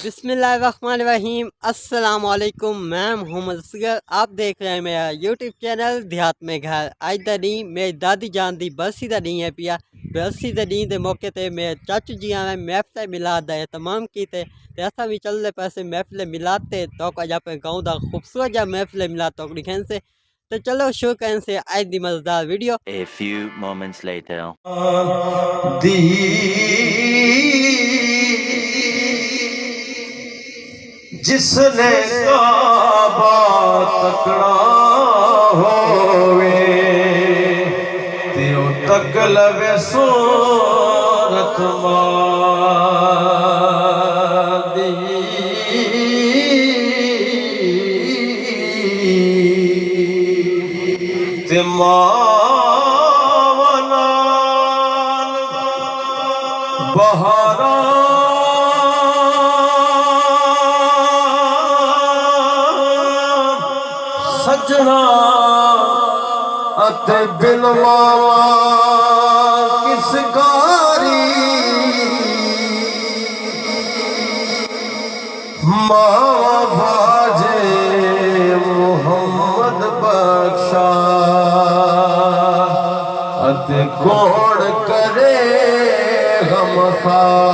बिस्मिल्लाहिर्रहमानिर्रहीम अस्सलाम वालेकुम। मैं मोहम्मद असगर, आप देख रहे हैं मेरा यूट्यूब चैनल देहात में घर। अज का दिन मेरी दादी जान की बरसी का दिन है पिया। बरसी के दिन के मौके पर मेरे चाचू जी ने महफिल मिलाद का एहतमाम किए। ऐसा भी चलते पैसे महफिल मिलाद से तो अज अपने गाँव का खूबसूरत जहा महफिल मिलाद तो दिखाने से। तो चलो शुरू करें से आज की मजेदार video. A few moments later. जिसने काबा तकड़ा होवे त्यो तक लवे सूरत मादी ते मावनाल बहारा सजना अते बिन मावा किस गारी मावा भाजे मुहम्मद बख्शा अते कौन करे गमखारी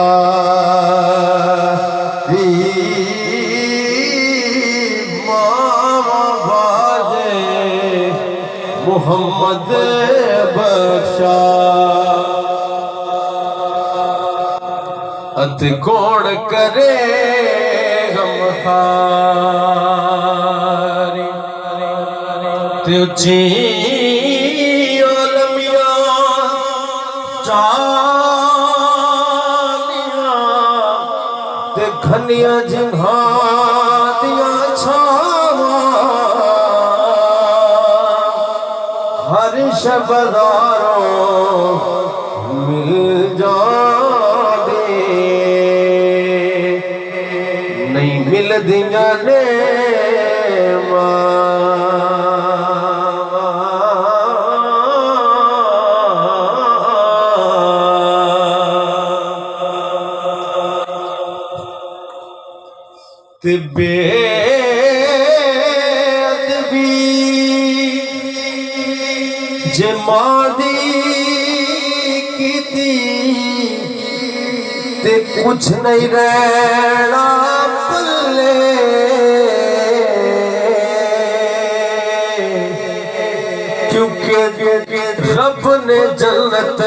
मोहम्मद बख्शा अत कौन करे गमखारी ते उची आलमिया चालिया ते घनिया जिन्हा दिया छावा हर शबदारों मिल जाते नहीं मिल दिया ने तिबे जे मादी की ते कुछ नहीं रहना पल्ले क्योंकि रब ने जन्नत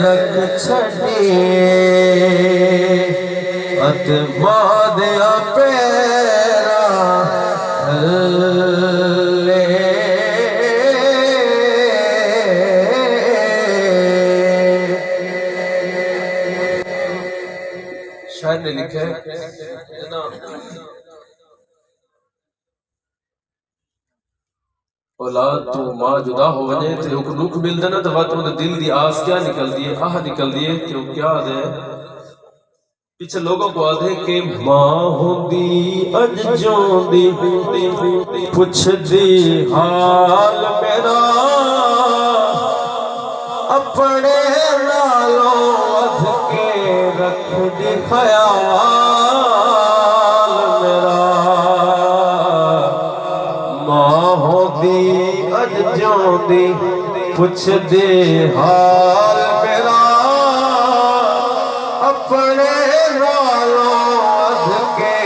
रख छड़ी अत मादिया पैरा शायद ने लिखा है ना औलाद तो मां जुदा हो वने ते दुख मिलदा ना तो बात दिल दी आस क्या निकलदी है आह निकलदी है कि क्या आदे पीछे लोगों को आदे कि मां होंदी अज जोंदी पुछदी हाल मेरा अपने नालों अध के रख दी ख्याल मेरा मां होंदी अज जोंदी पुछदी हाल मेरा अपने नालों अध के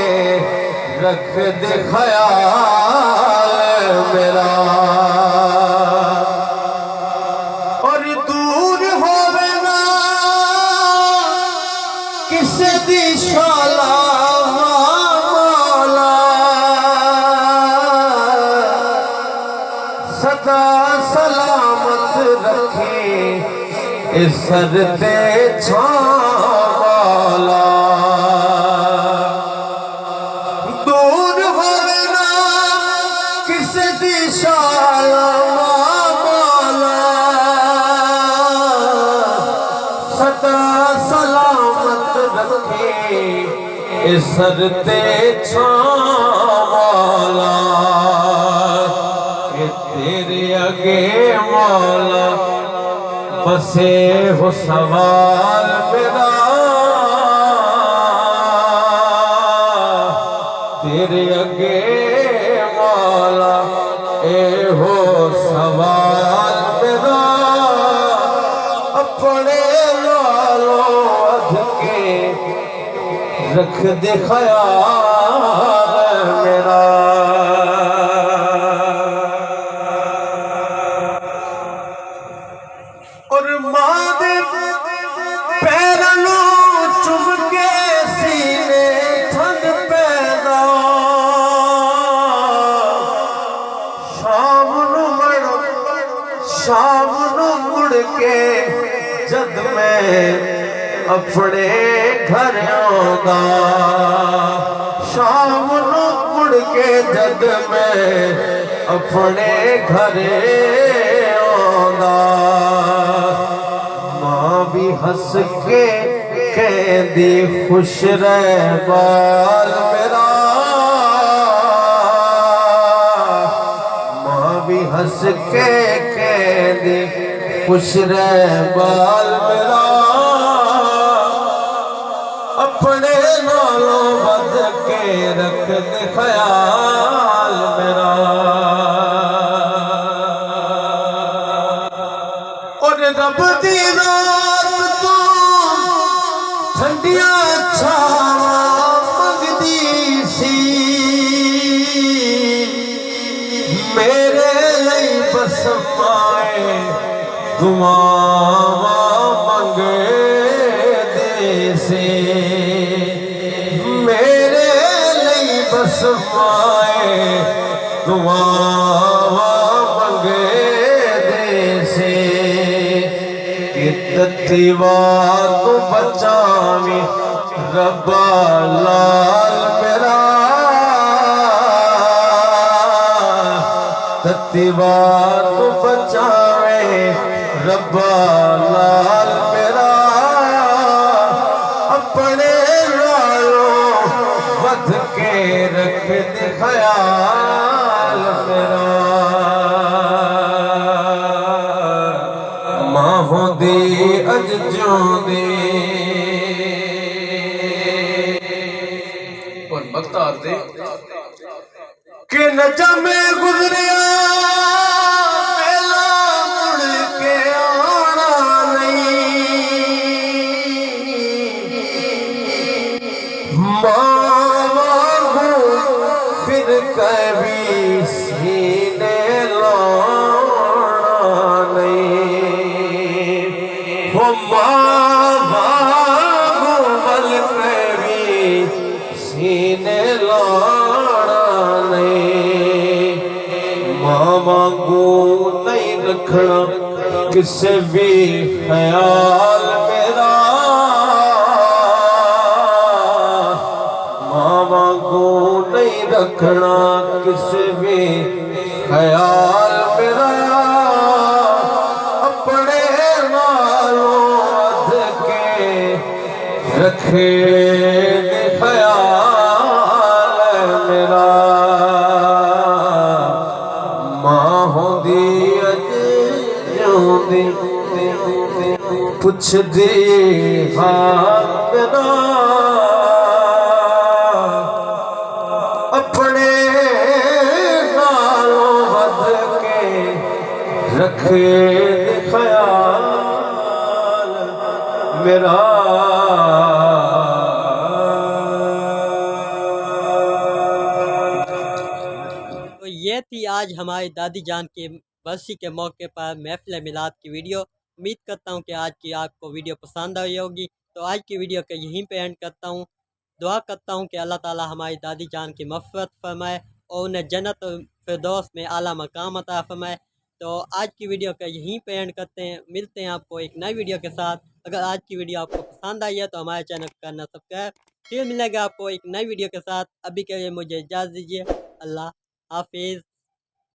रख दे ख्याल मेरा और दूर होवे ना किसे दी शाला मौला सदा सलामत रखे इस सर ते छाला दूर होवे ना किसे दी शाला मौला सदा सलामत रखे इस सर ते छाला तेरे अगे मौला बसे हो सवाल मेरा तेरे अगे मौला ए हो सवाल मेरा अपने नालों अध के रख दे ख्याल मेरा। और मां दे पैरों चुम के सीने ठंड पैदा शाम नू मुड़ के जद मैं अपने घर आंदा शाम नू मुड़ के जद मैं अपने घर आंदा मां भी हंस के कहदी खुश रह बाल मेरा मां भी हंस के कहदी खुश रह बाल मेरा अपने नालों बद के रख दे ख्याल मेरा। और रब दी रात तू ठंडिया छावां मंगदी सी मेरे लिए बस पाए दुआवां मंगदे सी मेरे लिए बस पाए दुआवां मंगदे सी कि तत्तीवा तू बचावी रब्बा लाल मेरा तत्तीवा तू बचावे रब्बा लाल मेरा अपने नालों वध के रख दे ख्याल मेरा। मां होंदी अज ज्योंदी और बख्तार दे कि न जमे गुजरिया मेला मुड़ के आना नहीं मां फिर कभी सीने लाना नहीं वो मां बल कभी सीने लाना नहीं मामा को नहीं रखना किसे भी ख्याल मेरा मामा को नहीं रखना किसे भी ख्याल मेरा अपने नालों अध के रखे दे ख्याल मेरा। मां होंदी अज ज्योंदी पुछदी हाल मेरा अपने नालों वध के रखे दे ख्याल मेरा। तो ये थी आज हमारी दादी जान के बरसी के मौके पर महफिल मिलाद की वीडियो। उम्मीद करता हूँ कि आज की आपको वीडियो पसंद आई होगी। तो आज की वीडियो के यहीं पे एंड करता हूँ। दुआ करता हूँ कि अल्लाह ताला हमारी दादी जान की मग़फ़िरत फरमाए और उन्हें जन्नत फिरदौस में आला मकाम अता फरमाए। तो आज की वीडियो का यहीं पे एंड करते हैं। मिलते हैं आपको एक नई वीडियो के साथ। अगर आज की वीडियो आपको पसंद आई है तो हमारे चैनल को करना सब्सक्राइब। फिर मिलेगा आपको एक नई वीडियो के साथ। अभी के लिए मुझे इजाज़त दीजिए। अल्लाह हाफिज़।